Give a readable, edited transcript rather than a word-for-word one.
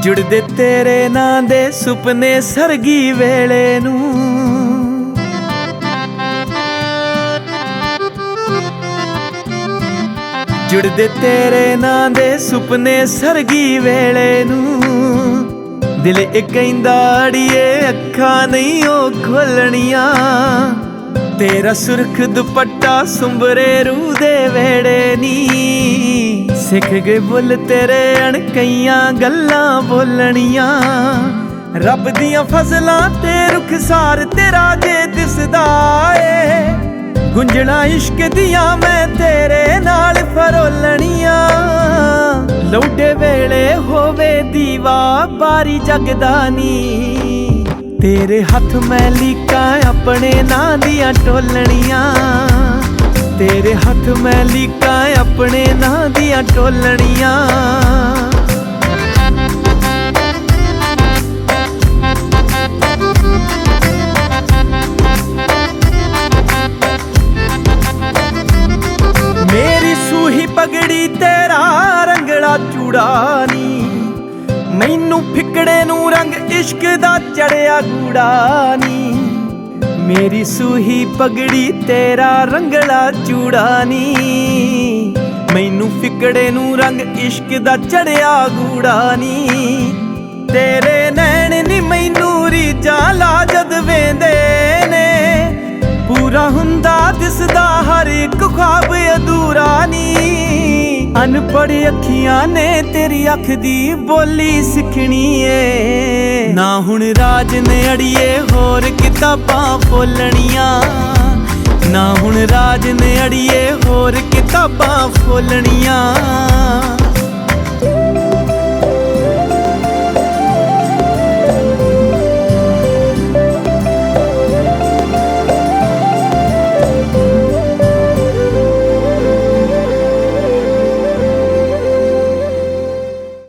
जुड़दे तेरे नां दे सुपने सरगी वेले नूं। जुड़दे तेरे नां दे सुपने सरगी वेले नूं। दिल इक कहंदा अड़िए अखां नहीं ओ खोलणियां। तेरा सुरख दुपट्टा सुंबरे रूह दे वेड़े नी। सिख गए बुल तेरे अणकईयां गल्लां बोलणियां। रब दियां फजलां ते रुखसार तेरा जे दिसदा ए। गुंजना इश्क दियां मैं तेरे नाल फरोलणियां। लौडे वेले होवे दीवा बारी जगदा नी। तेरे हथ मैं लीका अपने नां दियां टोलणियां। तेरे हथ मैं लीका अपने नां दियां टोलणियां। मेरी सूही पगड़ी तेरा रंगला चूड़ा नी। मैनू फिकड़े नू रंग इश्क दा चढ़िया गूड़ा नी। मेरी सूही पगड़ी तेरा रंगला चूड़ा नी। मैनू फिकड़े नू रंग इश्क दा चढ़िया गूड़ा नी। तेरे नैन नी मैनू रीझां ला जद वेंदे ने। पूरा हुंदा दिसदा हर एक ख्वाब अधूरा नी। अनपढ़ अखियां ने तेरी अख दी बोली सिखनी है। ना हुण राज ने अड़िए होर किताबां फोलणियां। ना हुण राज ने अड़िए होर किताबां फोलणियां।